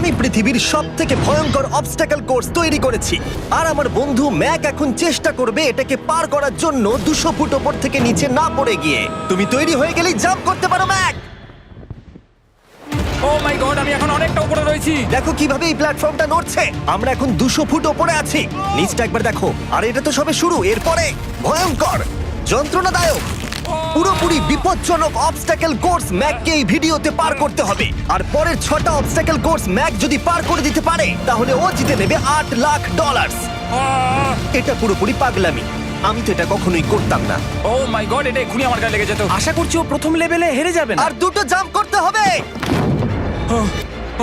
আমি পৃথিবীর সবথেকে ভয়ঙ্কর অবস্টাকল কোর্স তৈরি করেছি, আর আমার বন্ধু ম্যাক এখন চেষ্টা করবে এটাকে পার করার জন্য 200 ফুট ওপর থেকে নিচে না পড়ে গিয়ে। তুমি তৈরি হয়ে গেলেই জাম্প করতে পারো ম্যাক। ও মাই গড, আমি এখন অনেকটা উপরে রয়েছি। দেখো কিভাবে এই প্ল্যাটফর্মটা নড়ছে। আমরা এখন 200 ফুট ওপরে আছি। নিচটা একবার দেখো। আর এটা তো সবে শুরু, এরপরে ভয়ঙ্কর, যন্ত্রণাদায়ক, পুরোপুরি বিপজ্জনক অবস্টাকল কোর্স ম্যাককে এই ভিডিওতে পার করতে হবে। আর পরের 6টা অবস্টাকল কোর্স ম্যাক যদি পার করে দিতে পারে তাহলে ও জিতে নেবে $8 লাখ। এটা পুরোপুরি পাগলামি, আমি তো এটা কখনোই করতাম না। ও মাই গড, এটা এক্ষুনি আমার গায়ে লেগে যেত। আশা করছি ও প্রথম লেভেলে হেরে যাবে না। আর 2টো জাম্প করতে হবে।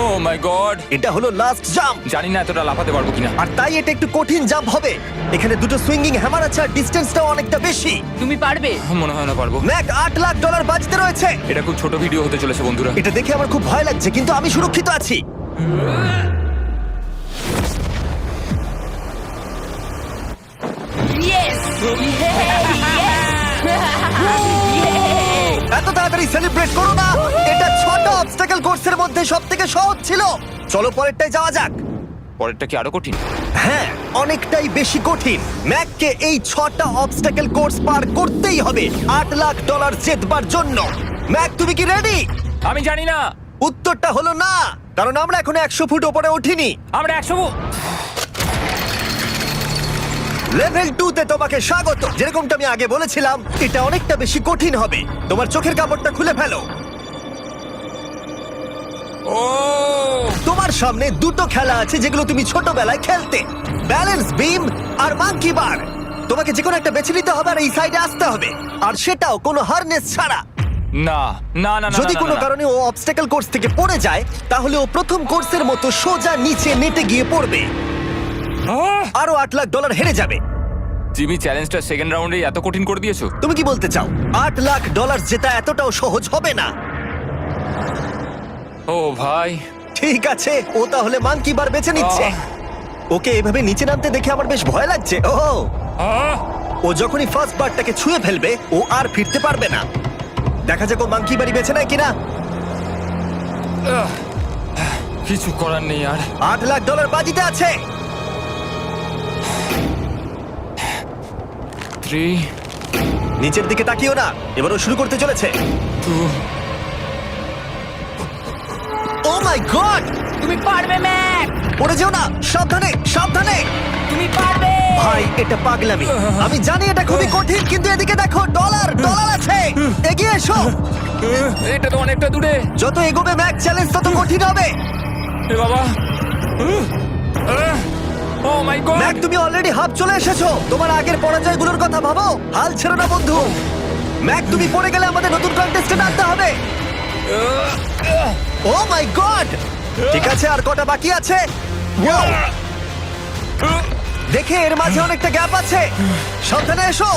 ও মাই গড, এটা হলো লাস্ট জাম্প, জানি না এতটা লাফাতে পারবো কিনা। আর তাই এটা একটু কঠিন জাম্প হবে। এখানে 2টো সুইঙ্গিং হ্যামার আছে আর ডিসটেন্সটাও অনেকটা বেশি। তুমি পারবে। মনে হয় না পারবো। ম্যাক $8 লাখ বাজিতে রয়েছে। এটা খুব ছোট ভিডিও হতে চলেছে বন্ধুরা। এটা দেখে আমার খুব ভয় লাগছে, কিন্তু আমি সুরক্ষিত আছি। ইয়েস এত তাড়াতাড়ি সেলিব্রেট করো না। এটা 6টা অবস্টাকল কোর্সের মধ্যে সবথেকে সহজ ছিল। চলো পরেরটায় যাওয়া যাক। পরেরটা কি আরো কঠিন? হ্যাঁ, অনেকটাই বেশি কঠিন। ম্যাককে এই 6টা অবস্টাকল কোর্স পার করতেই হবে $8 লাখ জেতবার জন্য। ম্যাক, তুমি কি রেডি? আমি জানি না। উত্তরটা হলো না, কারণ আমরা এখনো 100 ফুট উপরে উঠিনি। আমরা 100। লেভেল 2 তে তোমাকে স্বাগত। যেরকমটা আমি আগে বলেছিলাম, এটা অনেকটা বেশি কঠিন হবে। তোমার চোখের কাপড়টা খুলে ফেলো। ও তোমার সামনে 2টো খেলা আছে যেগুলো তুমি ছোটবেলায় খেলতে, ব্যালেন্স বিম আর মাঙ্কি বার। তোমাকে যে কোনো একটা বেছে নিতে হবে আর এই সাইডে আসতে হবে, আর সেটাও কোনো হারনেস ছাড়া। না না না না, যদি না, কোনো না, না। কারণে ও অবস্টাকল কোর্স থেকে পড়ে যায় তাহলে ও প্রথম কোর্সের মতো সোজা নিচে নেটে গিয়ে পড়বে, আরো $8 লাখ হেরে যাবে। জিমি, চ্যালেঞ্জটা সেকেন্ড রাউন্ডেই এত কঠিন করে দিয়েছো। তুমি কি বলতে চাও $8 লাখ জেতা এতটাও সহজ হবে না? ও ভাই, ঠিক আছে, ও তাহলে মাঙ্কি বার বেছে নিচ্ছে। ওকে এভাবে নিচে নামতে দেখে আমার বেশ ভয় লাগছে। ও যখনই ফার্স্ট বারটাকে ছুঁয়ে ফেলবে ও আর ফিরতে পারবে না। দেখা যাক ও মাঙ্কি বাড়ি বেছে নেয় কিনা। কিছু করার নেই আর। $8 লাখ বাজিতে আছে। 3 নিচের দিকে তাকিও না, এবারও শুরু করতে চলেছে। 2 ও মাই গড, তুমি পারবে ম্যাক। পড়ে যেও না, সাবধানে সাবধানে। তুমি পারবে। ভাই, এটা পাগলামি। আমি জানি এটা খুবই কঠিন, কিন্তু এদিকে দেখো, ডলার আছে। এগিয়ে এসো। এটা তো অনেকটা দূরে। যত এগোবে ম্যাক চ্যালেঞ্জ তত কঠিন হবে। এ বাবা, ও মাই গড। ম্যাক, তুমি অলরেডি হাফ চলে এসেছো। তোমার আগের পরাজয়গুলোর কথা ভাবো। হাল ছেড়ো না বন্ধু। ম্যাক, তুমি পড়ে গেলে আমাদের নতুন কন্টেস্টেন্ট আনতে হবে। ও মাই গড। ঠিক আছে, আর কটা বাকি আছে? Wow! দেখে এর মাঝে অনেকটা গ্যাপ আছে। সাবধানে এসো।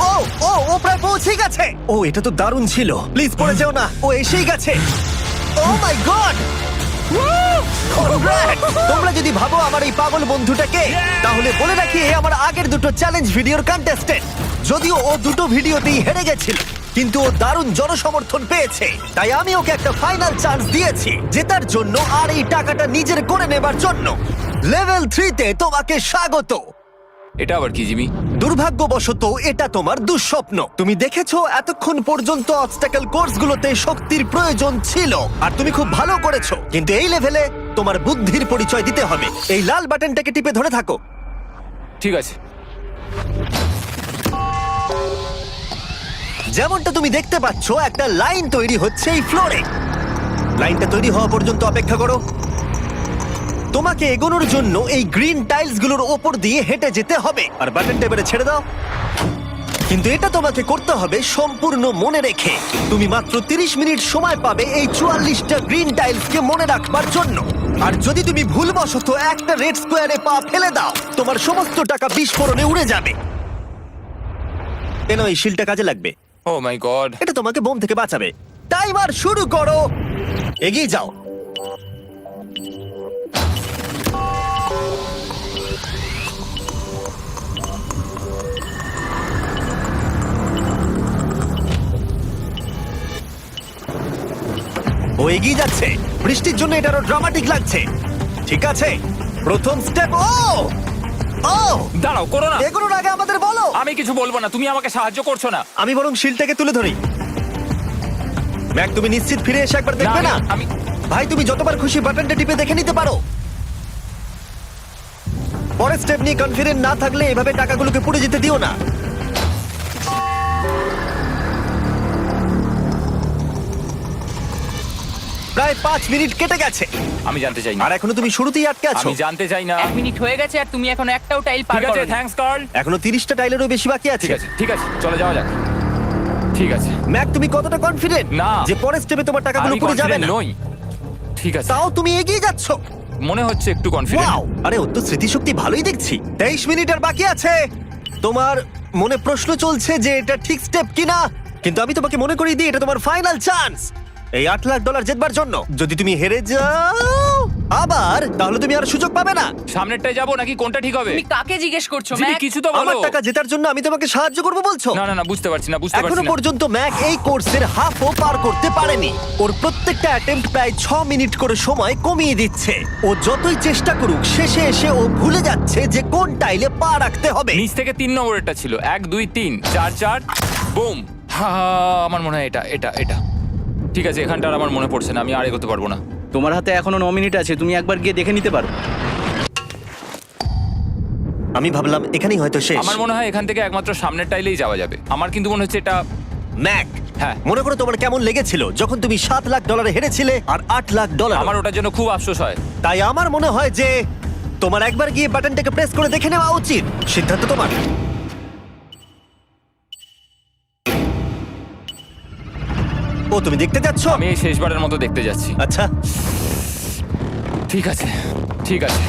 ও ও ও প্রায় পৌঁছে গেছে। ও, এটা তো দারুণ ছিল। প্লিজ পড়ে যেও না, ও এসেই গেছে। ও মাই গড, তোমরা যদি ভাবো আমার এই পাগল বন্ধুটাকে, তাহলে বলে রাখি এ আমার আগের 2টো চ্যালেঞ্জ ভিডিওর কন্টেস্টেন্ট। যদিও ও 2টো ভিডিওতেই হেরে গেছিল, কিন্তু ও দারুণ জনসমর্থন পেয়েছে, তাই আমি ওকে একটা ফাইনাল চান্স দিয়েছি জেতার জন্য আর এই টাকাটা নিজের করে নেবার জন্য। লেভেল 3 তে তোমাকে স্বাগত। এটা আবার কি জিমি? দুর্ভাগ্যবশত এটা তোমার দুঃস্বপ্ন। তুমি দেখেছো এতক্ষণ পর্যন্ত অবস্টাকল কোর্সগুলোতে শক্তির প্রয়োজন ছিল, আর তুমি খুব ভালো করেছো, কিন্তু এই লেভেলে তোমার বুদ্ধির পরিচয় দিতে হবে। এই লাল বাটনটাকে টিপে ধরে থাকো। ঠিক আছে। যেমনটা তুমি দেখতে পাচ্ছ, একটা লাইন তৈরি হচ্ছে এই ফ্লোরে। লাইনটা তৈরি হওয়া পর্যন্ত অপেক্ষা করো। তোমাকে এগোনোর জন্য এই গ্রিন টাইলস গুলোর ওপর দিয়ে হেঁটে যেতে হবে। আর বাটনটা এবারে ছেড়ে দাও। কিন্তু এটা তোমাকে করতে হবে সম্পূর্ণ মনে রেখে। তুমি মাত্র 30 মিনিট সময় পাবে এই 44টা গ্রিন টাইলসকে মনে রাখবার জন্য। আর যদি তুমি ভুলবশত একটা রেড স্কোয়ারে পা ফেলে দাও, তোমার সমস্ত টাকা বিস্ফোরণে উড়ে যাবে। কেন, এই শিলটা কাজে লাগবে। ও মাই গড। এটা তোমাকে বোম থেকে বাঁচাবে। টাইমার শুরু করো, এগিয়ে যাও। ও এগিয়ে যাচ্ছে। বৃষ্টির জন্য এটা আরো ড্রামাটিক লাগছে। ঠিক আছে, প্রথম স্টেপ। ও ও দাঁড়াও, করো না। এগুলোর আগে আমাদের বলো। আমি কিছু বলবো না, তুমি আমাকে সাহায্য করছো না। আমি বরং শিলটাকে তুলে ধরি। ম্যাক, তুমি নিশ্চিত ফিরে এসে একবার দেখবে না? আমি ভাই, তুমি যতবার খুশি বাটনটা টিপে দেখে নিতে পারো। পরের স্টেপ নিয়ে কনফিডেন্ট না থাকলে এভাবে টাকাগুলোকে পুড়ে যেতে দিও না। প্রায় 5 মিনিট কেটে গেছে আমি জানতে চাই না। আর এখনো তুমি শুরুতেই আটকে আছো। আমি জানতে চাই না। 1 মিনিট হয়ে গেছে আর তুমি এখন একটাও টাইল পার ঠিক আছে, করোনি। Thanks Carl. এখনো 30টা টাইলেরও বেশি বাকি আছে। ঠিক আছে, ঠিক আছে, চলে যাওয়া যাক। ঠিক আছে। ম্যাক, তুমি কতটা কনফিডেন্ট না। যে পরের স্টেপে তোমার টাকাগুলো আমি পুড়ে যাবে confident না? নই। ঠিক আছে, তাও তুমি এগিয়ে যাচ্ছ। মনে হচ্ছে একটু কনফিডেন্ট। ওয়াও! আরে ওর তো স্মৃতিশক্তি ভালোই দেখছি। 23 মিনিট আর বাকি আছে। তোমার মনে প্রশ্ন চলছে যে এটা ঠিক স্টেপ কিনা, কিন্তু আমি তোমাকে মনে করিয়ে দিই এটা তোমার ফাইনাল চান্স এই $8 লাখ জেতবার জন্য। যদি তুমি হেরে যাও আবার, তাহলে তুমি আর সুযোগ পাবে না। সামনেরটায় যাবো নাকি কোনটা ঠিক হবে? তুমি কাকে জিজ্ঞেস করছো জিমি, ম্যাক? কিছু তো আমার বলো। টাকা জেতার জন্য আমি তোমাকে সাহায্য করব বলছো? না না না, বুঝতে পারছি না, বুঝতে পারছি এখনো না। পর্যন্ত ম্যাক এই কোর্সের হাফও পার করতে পারেনি। ওর প্রত্যেকটা অ্যাটেম্প্ট প্রায় 6 মিনিট করে সময় কমিয়ে দিচ্ছে। ও যতই চেষ্টা করুক, শেষে এসে ও ভুলে যাচ্ছে যে কোন টাইলে পা রাখতে হবে। নিচ থেকে 3 নম্বরেরটা ছিল 1 2 3 4 4 বুম। আমার মনে হয় এটা এটা এটা ঠিক আছে। এখানটা আর আমার মনে পড়ছে না, আমি আর এগোতে পারবো না। তোমার হাতে এখনো 9 মিনিট আছে, তুমি একবার গিয়ে দেখে নিতে পারো। আমি ভাবলাম এখানেই হয়তো শেষ। আমার মনে হয় এখান থেকে একমাত্র সামনের টাইলেই যাওয়া যাবে। আমার কিন্তু মনে হচ্ছে এটা। ম্যাক, হ্যাঁ। মনে করো তোমার কেমন লেগেছিল যখন তুমি $7 লাখ হেরেছিলে আর $8 লাখ। আমার ওটার জন্য খুব আফসোস হয়। তাই আমার মনে হয় যে তোমার একবার গিয়ে বাটনটাকে প্রেস করে দেখে নেওয়া উচিত। সিদ্ধান্ত তোমার। ও, তুমি দেখতে যাচ্ছ? আমি এই শেষবারের মতো দেখতে যাচ্ছি। আচ্ছা, ঠিক আছে, ঠিক আছে।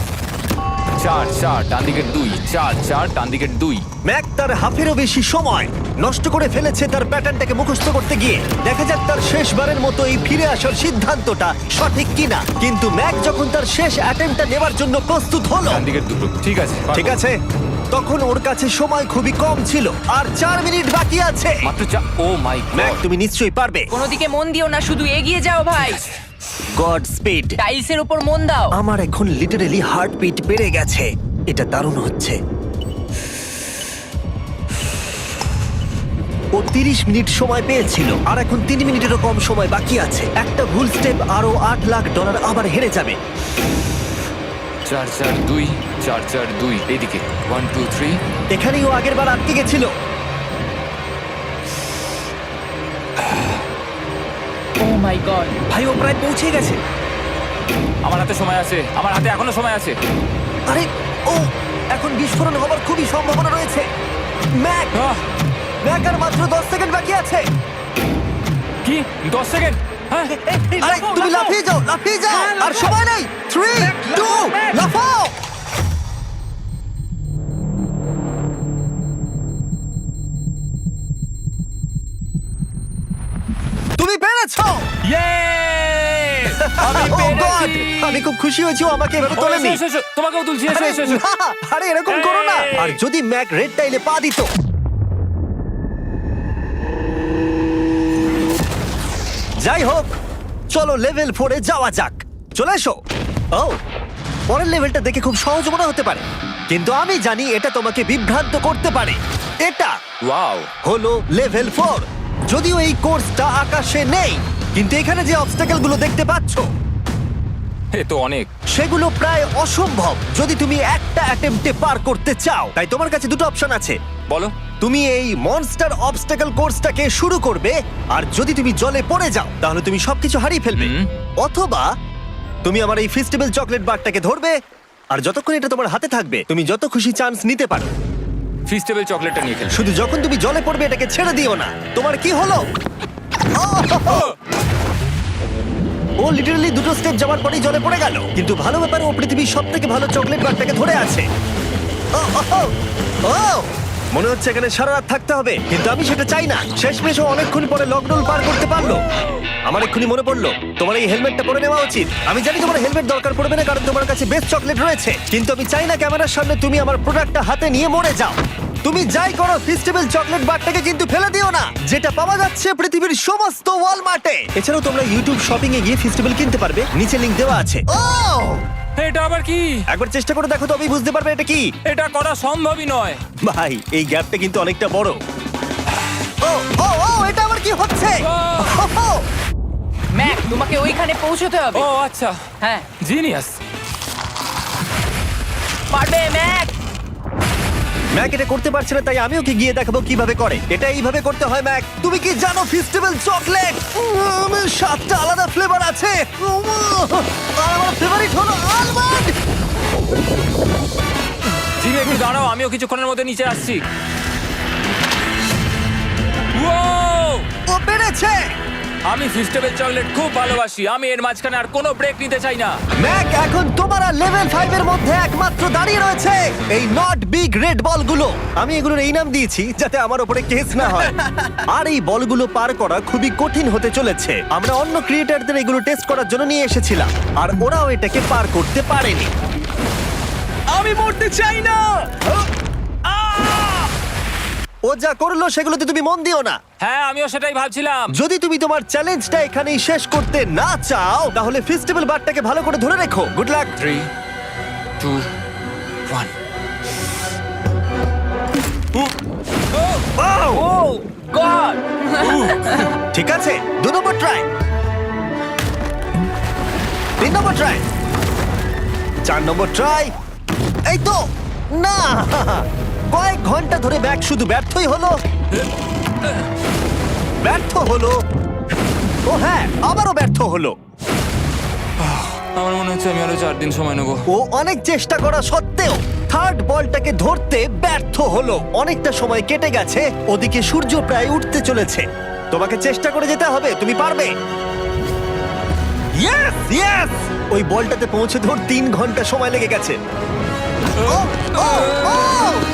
4 4 ডান দিকের 2, 4 4 ডান দিকের 2। ম্যাক তার হাফেরও বেশি সময় নষ্ট করে ফেলেছে তার প্যাটার্নটাকে মুখস্থ করতে গিয়ে। দেখা যাক তার শেষবারের মতো এই ফিরে আসার সিদ্ধান্তটা সঠিক কিনা। কিন্তু ম্যাক যখন তার শেষ অ্যাটেম্পটা নেবার জন্য প্রস্তুত হলো, ডান দিকের 2। ঠিক আছে, ঠিক আছে, তখন ওর কাছে সময় খুবই কম ছিল আর 4 মিনিট বাকি আছে। মাত্র 4। ও মাই ম্যাক, গড। তুমি নিশ্চয়ই পারবে। কোনো দিকে মন দিও না, শুধু এগিয়ে যাও ভাই। God speed. টাইলসের উপর মন দাও। আমার এখন লিটারালি হার্টবিট বেড়ে গেছে। এটা দারুণ হচ্ছে। ও 30 মিনিট সময় পেয়েছিল আর এখন 3 মিনিটেরও কম সময় বাকি আছে। একটা ভুল স্টেপ আরো $8 লাখ আবার হেরে যাবে। 4 4 2 4 4 2 এইদিকে 1 2 3। এখানেই ও আগের বার আটকে গেছিল। ও মাই গড। ভাই, ও প্রায় পৌঁছে গেছে। আমার হাতে সময় আছে, আমার হাতে এখনো সময় আছে। আরে, ও এখন বিস্ফোরণ হবার খুবই সম্ভাবনা রয়েছে। ম্যাক, আহ, ম্যাক আর মাত্র 10 সেকেন্ড বাকি আছে। কি 10 সেকেন্ড? হ্যাঁ, আরে তুমি লাফিয়ে যাও, লাফিয়ে যাও। আর সময় নেই। 3 2 লাফাও। তুমি পেরেছো। Yay! আমি Oh God! পেরেছি। আমি খুব খুশি হয়েছি ও আমাকে এভাবে ও, এসো, তোলেনি। এসো, এসো, তোমাকেও তুলছি, এসো, আরে এসো, এসো। না, আরে এরকম করো না। এই। আর যদি ম্যাক রেড টাইলে পা দিত। যাই হোক, চলো লেভেল 4 এ যাওয়া যাক। চলে এসো। ও, পরের লেভেলটা দেখে খুব সহজ মনে হতে পারে, কিন্তু আমি জানি এটা তোমাকে বিভ্রান্ত করতে পারে। এটা ওয়াও, হলো লেভেল 4। যদিও এই কোর্সটা আকাশে নেই, কিন্তু এখানে যে অবস্টাকেল গুলো দেখতে পাচ্ছ এ তো অনেক। সেগুলো প্রায় অসম্ভব যদি তুমি একটা অ্যাটেম্পটে পার করতে চাও। তাই তোমার কাছে দুটো অপশন আছে। বলো। তুমি এই মনস্টার অবস্টাকেল কোর্সটাকে শুরু করবে, আর যদি তুমি জলে পড়ে যাও তাহলে তুমি সবকিছু হারিয়ে ফেলবে। হুম। অথবা তুমি আমার এই ফেস্টিভ্যাল চকলেট বারটাকে ধরবে, আর যতক্ষণ এটা তোমার হাতে থাকবে তুমি যত খুশি চান্স নিতে পারো। ফিস্টেবল চকলেটটা নিয়ে খেলবো। শুধু যখন তুমি জলে পড়বে এটাকে ছেড়ে দিও না। তোমার কি হলো? ও লিটারালি দুটো স্টেপ যাওয়ার পরেই জলে পড়ে গেল। কিন্তু ভালো ব্যাপার, ও পৃথিবীর সবথেকে ভালো চকলেট বারটাকে ধরে আছে। ও, মনে হচ্ছে এখানে সারা রাত থাকতে হবে, কিন্তু আমি সেটা চাই না। শেষমেশ ও অনেকক্ষণ পরে লকডাউন পার করতে পারলো। আমার এক্ষুনি মনে পড়লো তোমার এই হেলমেটটা পরে নেওয়া উচিত। আমি জানি তোমার হেলমেট দরকার পড়বে না, কারণ তোমার কাছে বেস্ট চকলেট রয়েছে, কিন্তু আমি চাই না ক্যামেরার সামনে তুমি আমার প্রোডাক্টটা হাতে নিয়ে মরে যাও। তুমি যাই করো ফেস্টিভ্যাল চকলেট বারটাকে কিন্তু ফেলে দিও না, যেটা পাওয়া যাচ্ছে পৃথিবীর সমস্ত ওয়ালমার্টে। এছাড়াও তোমরা ইউটিউব শপিং এ গিয়ে ফেস্টিভ্যাল কিনতে পারবে, নিচে লিংক দেওয়া আছে। ও এটা আবার কি? একবার চেষ্টা করে দেখো, তবেই বুঝতে পারবে এটা কি। এটা করা সম্ভবই নয়। ভাই এই গ্যাপটা কিন্তু অনেকটা বড়। ও ও ও এটা আবার কি হচ্ছে? ও, ম্যাক, তোমাকে ওইখানে পৌঁছতে হবে। ও আচ্ছা, হ্যাঁ, জিনিয়াস। পারবে ম্যাক। ম্যাক এটা করতে পারছে না, তাই আমি ওকে গিয়ে দেখাবো কিভাবে করে। এটা এইভাবে করতে হয় ম্যাক। তুমি কি জানো ফেস্টিভ্যাল চকলেট 7টা আলাদা ফ্লেভার আছে। আর আমার ফেভারিট হলো আলমন্ড। জিমি একটু দাঁড়াও, আমিও কিছুক্ষণের মধ্যে নিচে আসছি। Wow! ও পেরেছে। আমি ফেস্টিভ্যাল চকলেট খুব ভালোবাসি। আমি এর মাঝখানে আর কোনো ব্রেক নিতে চাই না। ম্যাক এখন তোমার আর লেভেল 5 এর মধ্যে একমাত্র দাঁড়িয়ে রয়েছে এই নট বিগ রেড বলগুলো। আমি এগুলোর এই নাম দিয়েছি যাতে আমার উপরে কেস না হয়। আর এই বলগুলো পার করা খুবই কঠিন হতে চলেছে। আমরা অন্য ক্রিয়েটরদের এগুলো টেস্ট করার জন্য নিয়ে এসেছিলাম, আর ওরাও এটাকে পার করতে পারেনি। আমি মরতে চাই না। ও যা করলো সেগুলোতে তুমি মন দিও না। হ্যাঁ, আমিও সেটাই ভাবছিলাম। যদি তুমি তোমার চ্যালেঞ্জটা এখানেই শেষ করতে না চাও, তাহলে ফেস্টিভ্যাল বারটাকে ভালো করে ধরে রেখো। Good luck. 3, 2, 1। ও গড! ঠিক আছে, 2 নম্বর ট্রাই, 3 নম্বর ট্রাই, 4 নম্বর ট্রাই। এই তো না, কয়েক ঘন্টা ধরে ব্যাগ শুধু ব্যর্থই হলো, ব্যর্থ হলো। ও হ্যাঁ, আবারও ব্যর্থ হলো। আমার মনে হচ্ছে আমি আরো 4 দিন সময় নেবো। ও অনেক চেষ্টা করা সত্ত্বেও থার্ড বলটাকে ধরতে ব্যর্থ হলো। অনেকটা সময় কেটে গেছে, ওদিকে সূর্য প্রায় উঠতে চলেছে। তোমাকে চেষ্টা করে যেতে হবে, তুমি পারবে। ইয়েস ইয়েস, ওই বলটাতে পৌঁছে ধর 3 ঘন্টা সময় লেগে গেছে। ও, ও, ও,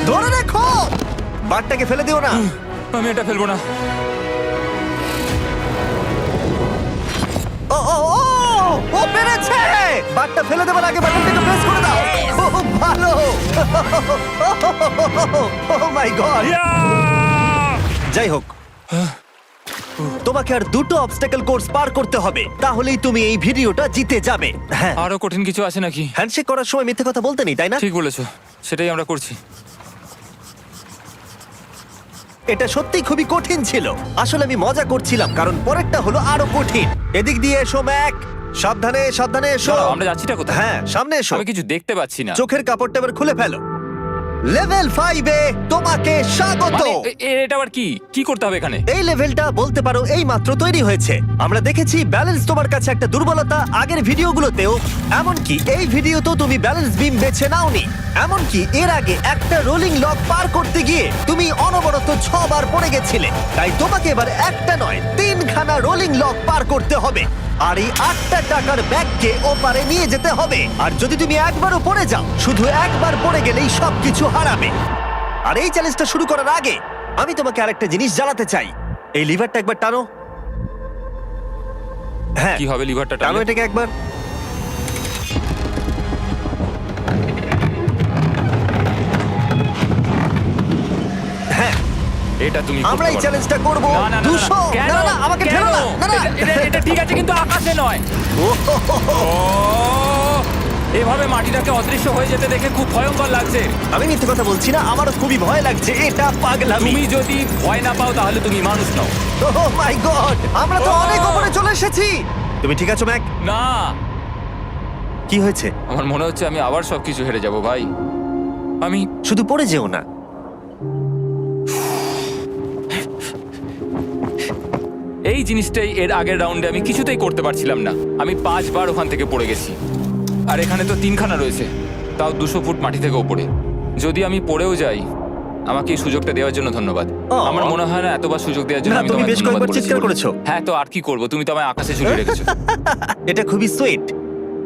ধরে রাখো, বারটাকে ফেলে দিও না। আমি এটা ফেলবো না। ও ও ও, ও পেরেছে। বারটা ফেলে দেবার আগে বাটনটাকে প্রেস করে দাও। ও ভালো। ও মাই গড। যাই হোক, তোমাকে আর 2টো অবস্টাকেল কোর্স পার করতে হবে, তাহলেই তুমি এই ভিডিওটা জিতে যাবে। হ্যাঁ, আরো কঠিন কিছু আছে নাকি? হ্যান্ডশেক করার সময় মিথ্যে কথা বলতে নেই, তাই না? ঠিক বলেছো, সেটাই আমরা করছি। এটা সত্যিই খুবই কঠিন ছিল। আসলে আমি মজা করছিলাম, কারণ পরেরটা হলো আরো কঠিন। এদিক দিয়ে এসো ম্যাক, সাবধানে সাবধানে এসো। দাঁড়াও, আমরা যাচ্ছিটা কোথায়? হ্যাঁ, সামনে এসো। আমি কিছু দেখতে পাচ্ছি না। চোখের কাপড়টা এবার খুলে ফেলো। লেভেল 5 এ তোমাকে স্বাগত। মানে, এটা আবার কি কি করতে হবে এখানে? এই লেভেলটা বলতে পারো এই মাত্র তৈরি হয়েছে। আমরা দেখেছি ব্যালেন্স তোমার কাছে একটা দুর্বলতা আগের ভিডিওগুলোতেও, এমনকি এই ভিডিওতেও তুমি ব্যালেন্স বিম বেছে নাওনি। এমনকি এর আগে একটা রোলিং লক পার করতে গিয়ে তুমি অনবরত 6 বার পড়ে গেছিলে। তাই তোমাকে এবার একটা নয় 3খানা রোলিং লক পার করতে হবে, আর এই 8টা টাকার ব্যাগকে ওপারে নিয়ে যেতে হবে। আর যদি তুমি একবারও পড়ে যাও, শুধু একবার পড়ে গেলেই সবকিছু হারাবে। আর এই চ্যালেঞ্জটা শুরু করার আগে আমি তোমাকে আরেকটা জিনিস জানাতে চাই। এই লিভারটা একবার টানো। হ্যাঁ, কি হবে লিভারটা টানো টানলে? এটাকে একবার। হ্যাঁ, এটা তুমি করতে আমরা এই পারবে। চ্যালেঞ্জটা করব। না, না, না, না, 200। কেন? না না, আমাকে কেন? ঠেলো না। না না, এটা ঠিক আছে, কিন্তু আকাশে নয়। ও, এভাবে মাটিটাকে অদৃশ্য হয়ে যেতে দেখে খুব ভয়ঙ্কর লাগছে। আমি মিথ্যে কথা বলছি না, আমারও খুবই ভয় লাগছে। এটা পাগলামি। তুমি যদি ভয় না পাও তাহলে তুমি মানুষ নও। ওহ মাই গড, আমরা তো Oh! অনেক উপরে চলে এসেছি। তুমি ঠিক আছো ম্যাক? না, কি হয়েছে? আমার মনে হচ্ছে আমি আবার সবকিছু হেরে যাব ভাই। আমি শুধু পড়ে যেও না। এই জিনিসটাই এর আগের রাউন্ডে আমি কিছুতেই করতে পারছিলাম না। আমি 5 বার ওখান থেকে পড়ে গেছি, আর এখানে তো 3খানা রয়েছে, তাও 200 ফুট মাটি থেকে ওপরে। যদি আমি পড়েও যাই, আমাকে এই সুযোগটা দেওয়ার জন্য ধন্যবাদ। আমার মনে হয় না এতবার সুযোগ দেওয়ার জন্য না, আমি তুমি তোমায় বেশ ধন্যবাদ কয়েকবার চিৎকার বলেছি। করেছো। হ্যাঁ, তো আর কি করব, তুমি তো আমায় আকাশে ঝুলিয়ে রেখেছো। এটা খুবই সুইট,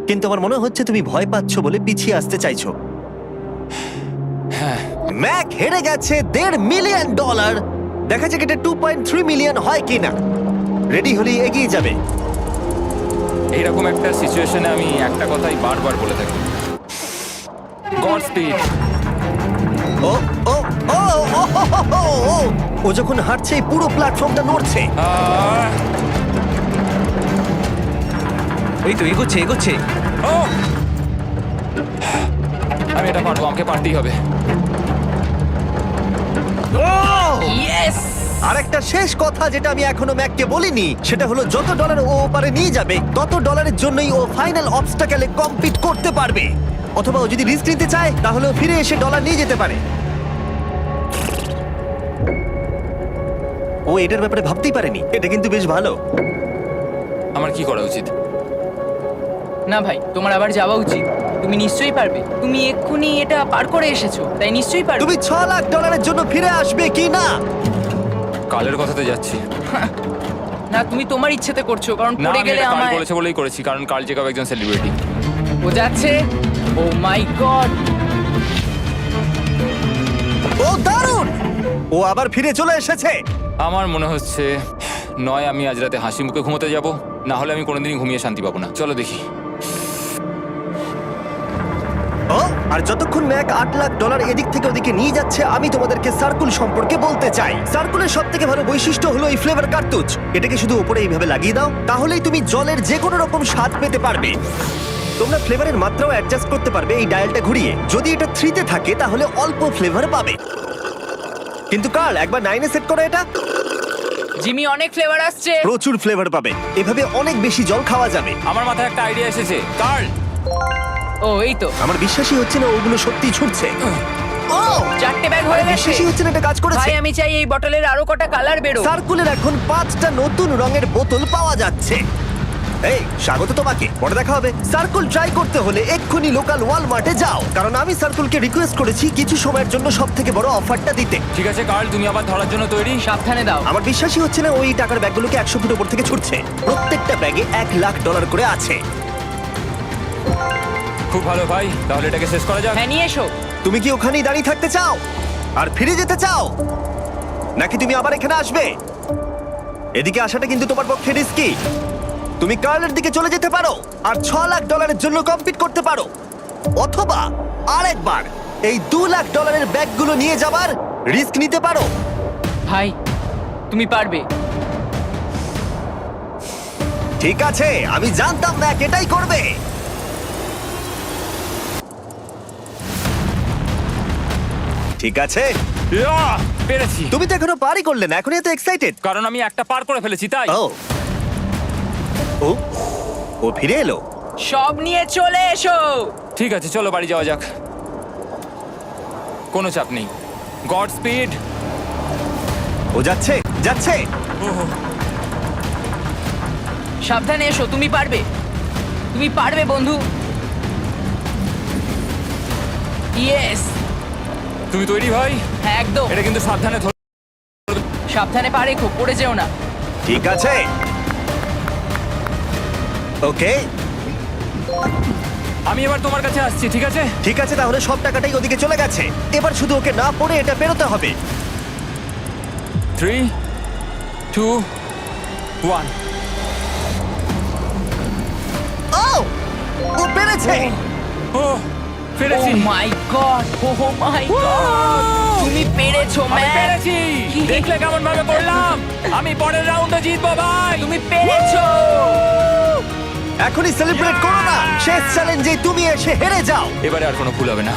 কিন্তু আমার মনে হচ্ছে তুমি ভয় পাচ্ছ বলে পিছিয়ে আসতে চাইছো। হ্যাঁ, ম্যাক হেরে গেছে $1.5 মিলিয়ন। দেখা যাক এটা 2.3 মিলিয়ন হয় কিনা। রেডি হলেই এগিয়ে যাবে। এইরকম একটা সিচুয়েশনে আমি একটা কথাই বারবার বলে থাকি, গড স্পিড। ও ও ও ও, ও, ও, ও যখন হাঁটছে এই পুরো প্ল্যাটফর্মটা নড়ছে। আহ, এই তো এগোচ্ছে এগোচ্ছে। ও! আমি এটা পারবো, আমাকে পারতেই হবে। ইয়েস! আর একটা শেষ কথা যেটা আমি এখনো ম্যাককে বলিনি, সেটা হলো যত ডলার ও ওপারে নিয়ে যাবে তত ডলারের জন্যই ও ফাইনাল অবস্টাকেলে কমপ্লিট করতে পারবে। অথবা ও যদি রিস্ক নিতে চায় তাহলে ও ফিরে এসে ডলার নিয়ে যেতে পারে। ও এটার ব্যাপারে ভাবতেই পারেনি। এটা কিন্তু বেশ ভালো। আমার কি করা উচিত? না ভাই, তোমার আবার যাওয়া উচিত। তুমি নিশ্চয়ই পারবে। তুমি এক্ষুনি এটা পার করে এসেছো, তাই নিশ্চয়ই পারবে। তুমি $6,00,000 জন্য ফিরে আসবে কি না? কালের কথাতে যাচ্ছি। না, তুমি তোমার ইচ্ছেতে করছো, কারণ না, পড়ে আমি গেলে এটা কাল আমায়। বলেছে বলেই করেছি, কারণ কাল জেকাব একজন সেলিব্রিটি। ও যাচ্ছে। ও মাই গড! ও দারুণ! ও আবার ফিরে চলে এসেছে। আমার মনে হচ্ছে নয় আমি আজ রাতে হাসি মুখে ঘুমোতে যাব, না হলে আমি কোনোদিনই ঘুমিয়ে শান্তি পাবো না। চলো দেখি। ও আর যতক্ষণ ম্যাক $8,00,000 এদিক থেকে ওদিকে নিয়ে যাচ্ছে, আমি তোমাদেরকে সার্কুল সম্পর্কে বলতে চাই। সার্কুলের সব থেকে ভালো বৈশিষ্ট্য হলো এই ফ্লেভার কার্তুজ। এটাকে শুধু উপরে এইভাবে লাগিয়ে দাও, তাহলেই তুমি জলের যে কোনো রকম স্বাদ পেতে পারবে। তোমরা ফ্লেভারের মাত্রাও অ্যাডজাস্ট করতে পারবে এই ডায়ালটা ঘুরিয়ে। যদি এটা 3 তে থাকে তাহলে অল্প ফ্লেভার পাবে, কিন্তু কাল একবার 9 এ সেট করো এটা, জিমি, অনেক ফ্লেভার আসছে। প্রচুর ফ্লেভার পাবে। এভাবে অনেক বেশি জল খাওয়া যাবে। আমার মাথায় একটা আইডিয়া এসেছে। কার্ল, ও এই তো, আমার বিশ্বাসই হচ্ছে না ওগুলো সত্যি ছুটছে। ও 4টে ব্যাগ হয়ে গেছে। বিশ্বাসই হচ্ছে না এটা কাজ করেছে। ভাই, আমি চাই এই বটলের আরো কটা কালার বেরো। সার্কুলের এখন 5টা নতুন রঙের বোতল পাওয়া যাচ্ছে। এই স্বাগত তোমাকে, পরে দেখা হবে। সার্কুল ট্রাই করতে হলে এক্ষুনি লোকাল ওয়ালমার্টে যাও, কারণ আমি সার্কুলকে রিকোয়েস্ট করেছি কিছু সময়ের জন্য সবথেকে বড় অফারটা দিতে। ঠিক আছে কার্ল, তুমি আবার ধরার জন্য তৈরি? সাবধানে দাও। আমার বিশ্বাসই হচ্ছে না ওই টাকার ব্যাগগুলোকে 100 ফুট উপর থেকে ছুটছে। প্রত্যেকটা ব্যাগে $1,00,000 করে আছে। খুব ভালো ভাই, তাহলে এটাকে শেষ করা যাক। হ্যাঁ, নিয়ে এসো। তুমি কি ওখানেই দাঁড়িয়ে থাকতে চাও আর ফিরে যেতে চাও, নাকি তুমি আবার এখানে আসবে? এদিকে আসাটা কিন্তু তোমার পক্ষে রিস্কি। তুমি কার্লের দিকে চলে যেতে পারো আর $6,00,000 জন্য কম্পিট করতে পারো, অথবা আরেকবার এই $2,00,000 ব্যাগগুলো নিয়ে যাবার রিস্ক নিতে পারো। ভাই, তুমি পারবে। ঠিক আছে, আমি জানতাম ম্যাক এটাই করবে। ঠিক আছে, ইয়াহ! পেরেছি। তুমি তো এখনো পারই করলে না, এখনই এত এক্সাইটেড। কারণ আমি একটা পার করে ফেলেছি তাই। ও ও ও ফিরে এলো। সব নিয়ে চলে এসো। ঠিক আছে, চলো বাড়ি যাওয়া যাক। কোনো চাপ নেই। God speed. ও যাচ্ছে যাচ্ছে। সাবধানে এসো, তুমি পারবে। তুমি পারবে বন্ধু। ইয়েস! তুমি তৈরি ভাই? হ্যাঁ, একদম। এটা কিন্তু সাবধানে ধর। সাবধানে পা রেখো, পড়ে যেও না। ঠিক আছে, ওকে আমি এবার তোমার কাছে আসছি, ঠিক আছে? ঠিক আছে, তাহলে সব টাকাটাই ওদিকে চলে গেছে। এবার শুধু ওকে না পড়ে এটা পেরোতে হবে। 3, 2, 1। ও ও পেরেছে। ও পেরেছি। ও my God! O my god! তুমি পেরেছো, আমি ম্যান! পেরেছি। দেখলে কেমন ভাবে করলাম? আমি পরের রাউন্ডে জিতবো ভাই। তুমি পেরেছো! এখনই সেলিব্রেট করো না, শেষ চ্যালেঞ্জে তুমি এসে হেরে যাও। এবারে আর কোনো ভুল হবে না।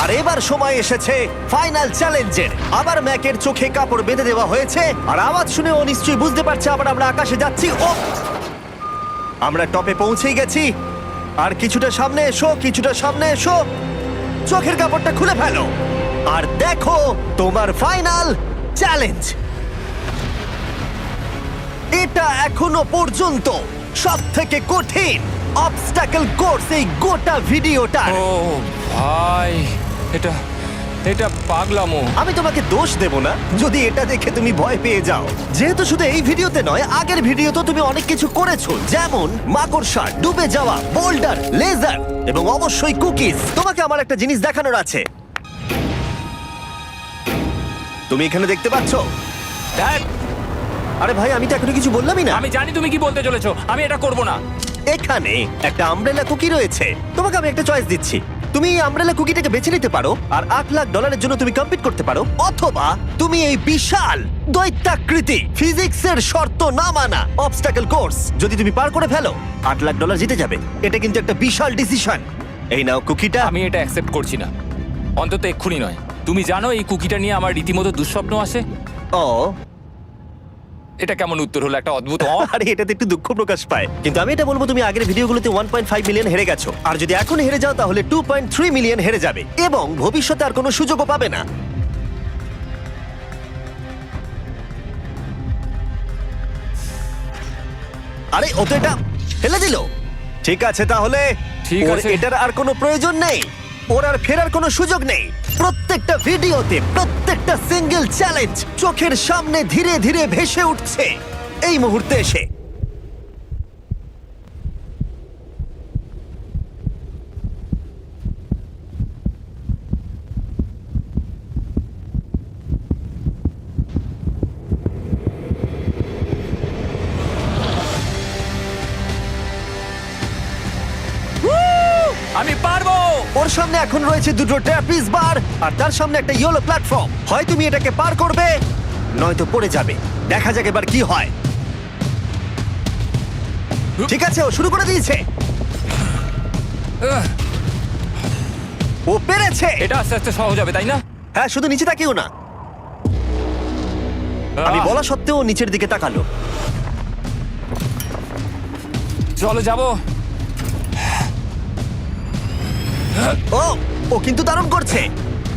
আর এবার সময় এসেছে ফাইনাল চ্যালেঞ্জের। আবার ম্যাকের চোখে কাপড় বেঁধে দেওয়া হয়েছে, আর আওয়াজ শুনে ও নিশ্চয়ই বুঝতে পারছে আবার আমরা আকাশে যাচ্ছি। ও আমরা টপে পৌঁছেই গেছি। আর কিছুটা সামনে এসো, কিছুটা সামনে এসো। চোখের কাপড়টা খুলে ফেলো আর দেখো তোমার ফাইনাল চ্যালেঞ্জ। এটা এখনো পর্যন্ত সবথেকে কঠিন অবস্টাকল কোর্স এই গোটা ভিডিওটা। ও ভাই, এটা এটা পাগলামো। আমি তোমাকে দোষ দেব না যদি এটা দেখে তুমি ভয় পেয়ে যাও, যেহেতু শুধু এই ভিডিওতে নয়, আগের ভিডিওতে তুমি অনেক কিছু করেছো, যেমন মাকড়সা, ডুবে যাওয়া, বোল্ডার, লেজার এবং অবশ্যই কুকিজ। তোমাকে আমার একটা জিনিস দেখানোর আছে। তুমি এখানে দেখতে পাচ্ছো? ধ্যাৎ, আরে ভাই, আমি তো এখনো কিছু বললামই না। আমি জানি তুমি কি বলতে চলেছো, আমি এটা করব না। এখানে একটা আমব্রেলা কুকি রয়েছে। তোমাকে আমি একটা চয়েস দিচ্ছি, তুমি এই আমব্রেলা কুকিটাকে বেছে নিতে পারো আর $8 লাখ জন্য তুমি কম্পিট করতে পারো, অথবা তুমি এই বিশাল দৈত্যাকৃতি ফিজিক্সের শর্ত না মানা অবস্টাকল কোর্স যদি তুমি পার করে ফেলো, $8 লাখ জিতে যাবে। এটা কিন্তু একটা বিশাল ডিসিশন। এই নাও কুকিটা। আমি এটা অ্যাকসেপ্ট করছি না, অন্তত এক্ষুনি নয়। তুমি জানো এই কুকিটা নিয়ে আমার রীতিমতো দুঃস্বপ্ন আসে। ও, এটা কেমন উত্তর হলো, একটা অদ্ভুত আরে এটাতে একটু দুঃখ প্রকাশ পায়, কিন্তু আমি এটা বলবো তুমি আগের ভিডিওগুলোতে 1.5 মিলিয়ন হেরে গেছো, আর যদি এখন হেরে যাও তাহলে 2.3 মিলিয়ন হেরে যাবে এবং ভবিষ্যতে আর কোনো সুযোগও পাবে না। আরে ও তো এটা ফেলে দিল। ঠিক আছে তাহলে, ঠিক ওর আছে। এটার আর কোনো প্রয়োজন নেই, ওর আর ফেরার কোনো সুযোগ নেই। প্রত্যেকটা ভিডিওতে প্রত্যেকটা সিঙ্গেল চ্যালেঞ্জ চোখের সামনে ধীরে ধীরে ভেসে উঠছে এই মুহূর্তে এসে। আমি পারবো। ওর সামনে এখন রয়েছে দুটো ট্র্যাপিজ বার আর তার সামনে একটা ইয়েলো প্ল্যাটফর্ম। হয় তুমি এটাকে পার করবে, নয়তো পড়ে যাবে। দেখা যাক এবার কি হয়। ঠিক আছে, ও শুরু করে দিয়েছে। আহ, ও পেরেছে। এটা আস্তে আস্তে সহজ হবে, তাই না? হ্যাঁ, শুধু নিচে তাকিও না। আমি আহ, বলা সত্ত্বেও ও নিচের দিকে তাকালো। চলো যাবো। ও ও কিন্তু দারুণ করছে।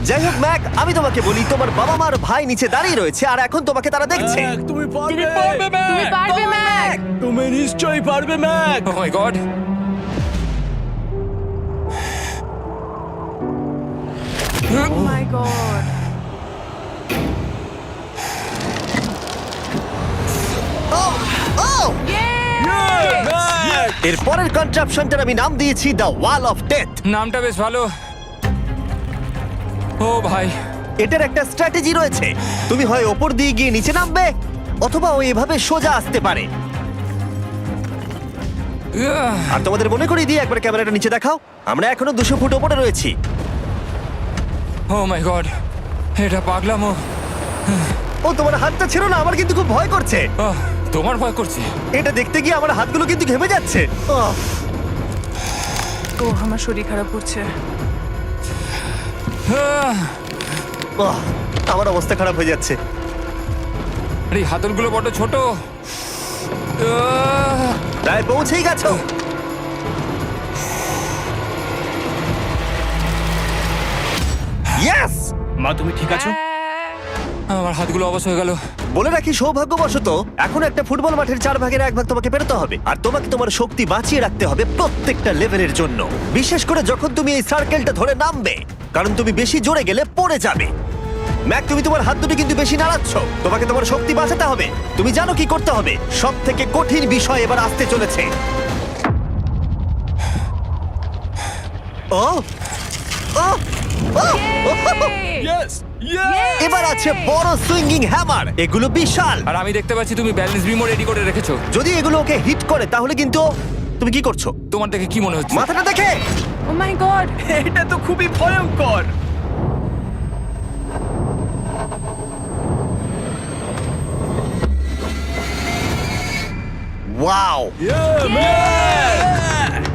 যাই হোক ম্যাক, আমি তোমাকে বলি তোমার বাবা মার ভাই নিচে দাঁড়িয়ে রয়েছে আর এখন তোমাকে তারা দেখছে। তুমি তুমি পারবে, ম্যাক। তুমি পারবে ম্যাক। তুমি নিশ্চয়ই পারবে Mac. Oh my God! Oh my God. ও ও এর পরের কনট্রাপশনটার আমি নাম দিয়েছি দ্য ওয়াল অফ ডেথ। নামটা বেশ ভালো। ও ভাই, এটার একটা স্ট্র্যাটেজি রয়েছে, তুমি হয় ওপর দিয়ে গিয়ে নিচে নামবে অথবা ও এভাবে সোজা আসতে পারে। আর তোমাদের মনে করিয়ে দিয়ে একবার ক্যামেরাটা নিচে দেখাও, আমরা এখনো 200 ফুট ওপরে রয়েছি। ও মাই গড, এটা পাগলামো। ও তোমার হাতটা ছিল না, আমার কিন্তু খুব ভয় করছে। আহ, তোমার ভয় করছে? এটা দেখতে গিয়ে আমার হাতগুলো কিন্তু ঘেমে যাচ্ছে। ও আমার শরীর খারাপ করছে। আহ, আমার অবস্থা খারাপ হয়ে যাচ্ছে। আরে এই হাতলগুলো বড় ছোট। আহ, প্রায় পৌঁছেই গেছো। ইয়েস! মা তুমি ঠিক আছো? আমার হাতগুলো অবশ হয়ে গেল। বলে রাখি, সৌভাগ্যবশত এখন একটা ফুটবল মাঠের 4 ভাগের 1 ভাগ তোমাকে পেরোতে হবে, আর তোমাকে তোমার শক্তি বাঁচিয়ে রাখতে হবে প্রত্যেকটা লেভেলের জন্য, বিশেষ করে যখন তুমি এই সার্কেলটা ধরে নামবে, কারণ তুমি বেশি জোরে গেলে পড়ে যাবে। ম্যাক, তুমি তোমার হাত দুটো কিন্তু বেশি নাড়াচ্ছ, তোমাকে তোমার শক্তি বাঁচাতে হবে। তুমি জানো কি করতে হবে। সব থেকে কঠিন বিষয় এবার আসতে চলেছে। ও ও ও! ইয়েস! এবার আছে বড় সুইঙ্গিং হ্যামার, এগুলো বিশাল। আর আমি দেখতে পাচ্ছি তুমি ব্যালেন্স বিমও রেডি করে রেখেছো। যদি এগুলো ওকে হিট করে তাহলে কিন্তু তুমি কি করছো? তোমার দেখে কি মনে হচ্ছে? মাথাটা দেখে। ও মাই গড। এটা তো খুবই ভয়ঙ্কর। ওয়াও,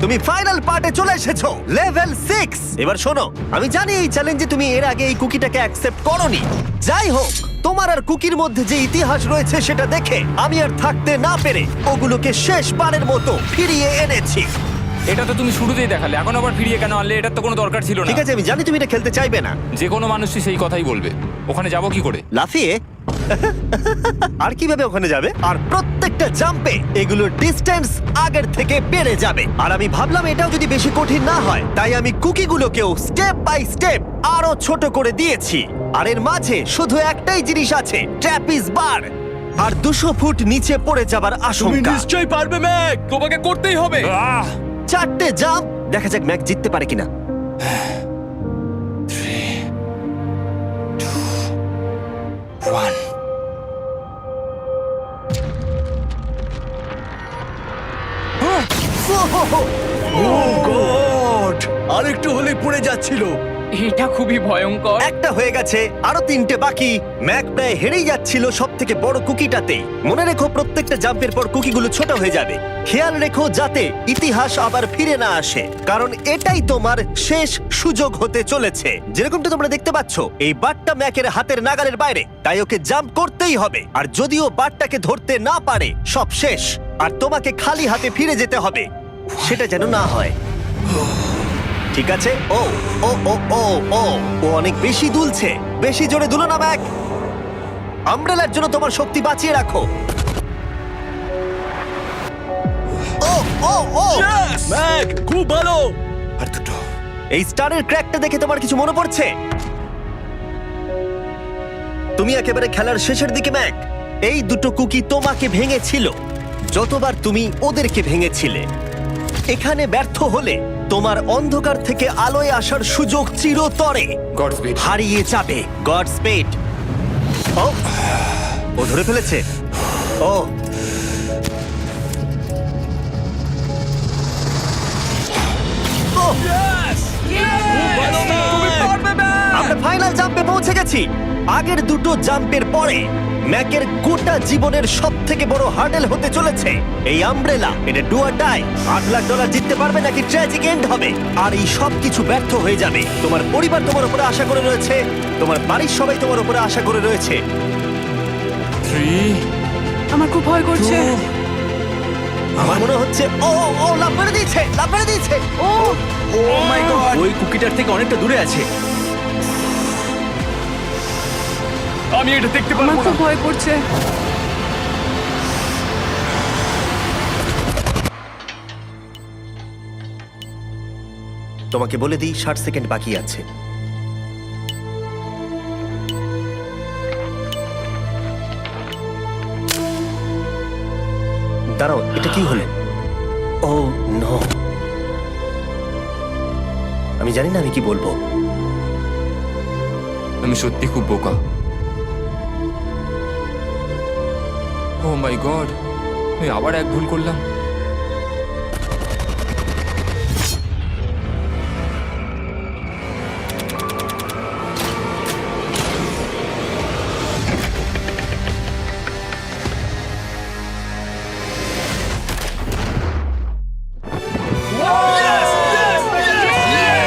তুমি ফাইনাল পার্টে চলে এসেছো, লেভেল 6। এবার শোনো, আমি জানি এই চ্যালেঞ্জে তুমি এর আগে এই কুকিটাকে অ্যাকসেপ্ট করোনি। যাই হোক, তোমার আর কুকির মধ্যে যে ইতিহাস রয়েছে সেটা দেখে আমি আর থাকতে না পেরে ওগুলোকে শেষবারের মতো ফিরিয়ে এনেছি। এটা তো তুমি শুরুতেই দেখালে, এখন আবার ফিরিয়ে কেন আনলে? এটার তো কোনো দরকার ছিল না। ঠিক আছে, আমি জানি তুমি এটা খেলতে চাইবে না। যে কোনো মানুষই সেই কথাই বলবে। ওখানে যাবো কি করে? লাফিয়ে? আর কিভাবে ওখানে যাবে? আর প্রত্যেকটা জাম্পে এগুলোর ডিস্টেন্স আগের থেকে বেড়ে যাবে। আর আমি ভাবলাম এটাও যদি বেশি কঠিন না হয়, তাই আমি কুকিগুলোকেও স্টেপ বাই স্টেপ আরো ছোট করে দিয়েছি। আর এর মাঝে শুধু একটাই জিনিস আছে, ট্র্যাপিজ বার। আর 200 ফুট নিচে পড়ে যাবার তুমি আশঙ্কা। নিশ্চয়ই পারবে ম্যাক, তোমাকে করতেই হবে। আহ! 4টে জাম্প, দেখা যাক ম্যাক জিততে পারে কিনা। 3, 2, 1 ও গড আরেকটু হলে পড়ে যাচ্ছিল। এটা খুবই ভয়ঙ্কর। একটা হয়ে গেছে, আরো তিনটে বাকি। ম্যাক প্রায় হেরেই যাচ্ছিল সব থেকে বড় কুকিটাতে। মনে রেখো প্রত্যেকটা জাম্পের পর কুকিগুলো ছোট হয়ে যাবে। খেয়াল রেখো যাতে ইতিহাস আবার ফিরে না আসে, কারণ এটাই তোমার শেষ সুযোগ হতে চলেছে। যেরকমটা তোমরা দেখতে পাচ্ছ, এই বারটা ম্যাকের হাতের নাগালের বাইরে, তাই ওকে জাম্প করতেই হবে। আর যদিও বারটাকে ধরতে না পারে, সব শেষ। আর তোমাকে খালি হাতে ফিরে যেতে হবে, সেটা যেন না হয়। ঠিক আছে, ও ও ও ও ও ও অনেক বেশি দুলছে। বেশি জোরে দুলো না ম্যাক। আমব্রেলার জন্য তোমার শক্তি বাঁচিয়ে রাখো। ও ও ও ম্যাক খুব ভালো। আর দুটো। এই স্টারের ক্র্যাকটা দেখে তোমার কিছু মনে পড়ছে? তুমি একেবারে খেলার শেষের দিকে ম্যাক। এই দুটো কুকি তোমাকে ভেঙেছিল যতবার তুমি ওদেরকে ভেঙেছিলে। এখানে ব্যর্থ হলে তোমার অন্ধকার থেকে আলোয় আসার সুযোগ চিরতরে গডস্পিড। হারিয়ে যাবে। গড স্পেড। ও ও ধরে ফেলেছে। ও ও, তুমি পারবে ম্যাক। আমরা ফাইনাল জাম্পে পৌঁছে গেছি। আগের দুটো জাম্পের পরে ম্যাকের গোটা জীবনের সব থেকে বড় হার্ডেল হতে চলেছে এই আমব্রেলা। এটা ডু অর ডাই। $8 লাখ জিততে পারবে নাকি ট্র্যাজিক এন্ড হবে। আর এই সব কিছু ব্যর্থ হয়ে যাবে। তোমার পরিবার তোমার উপরে আশা করে রয়েছে, তোমার বাড়ির সবাই তোমার উপরে আশা করে রয়েছে। 3 আমার খুব ভয় করছে। আমার মনে হচ্ছে ও ও লাভ মেরে দিয়েছে, লাভ মেরে দিয়েছে। ও ও মাই গড ওই কুকিটার থেকে অনেকটা দূরে আছে। আমি এটা দেখতে আমার পারবো খুব না। ভয় করছে। তোমাকে বলে দিই 60 সেকেন্ড বাকি আছে। দাঁড়াও, এটা কি হলো? ও নো, আমি জানি না আমি কি বলবো। আমি সত্যি খুব বোকা। ও মাই গড, আমি আবার এক ভুল করলাম।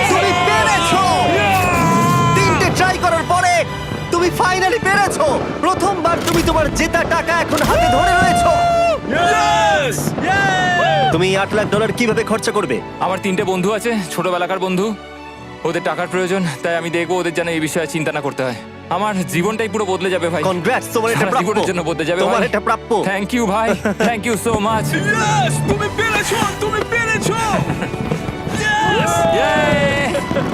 তুমি পেরেছো! তিনটে ট্রাই করার পরে তুমি ফাইনালি পেরেছো। প্রথমবার তুমি তোমার জেতা টাকা এখন হাতে ধরে রয়েছো। ইয়েস! তুমি $8 লাখ কিভাবে খরচা করবে? আমার 3টে বন্ধু আছে, ছোটবেলাকার বন্ধু। ওদের টাকার প্রয়োজন, তাই আমি দেখবো ওদের যেন এই বিষয়ে চিন্তা না করতে হয়। আমার জীবনটাই পুরো বদলে যাবে ভাই। কনগ্রাটস, তোমার এটা সারা প্রাপ্য। জীবনের জন্য বদলে যাবে তোমার ভাই। এটা প্রাপ্য। থ্যাংক ইউ ভাই, thank you so much. Yes! তুমি পেরেছো! তুমি পেরেছো!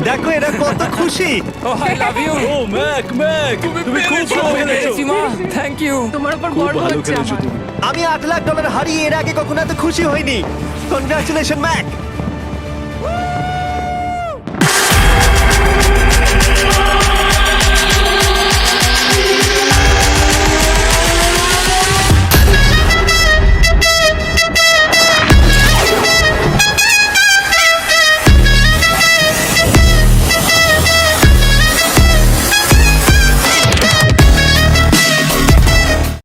দেখো এরা কত খুশি। Oh I love you. Oh Mac Mac তুমি খুব ভালো খেলেছো। মা, থ্যাংক ইউ। তোমার উপর খুব গর্ব ভালো হচ্ছে খেলেছো আমার। তুমি। আমি $8 লাখ হারিয়ে এর আগে কখনো এত খুশি হইনি। Congratulation Mac.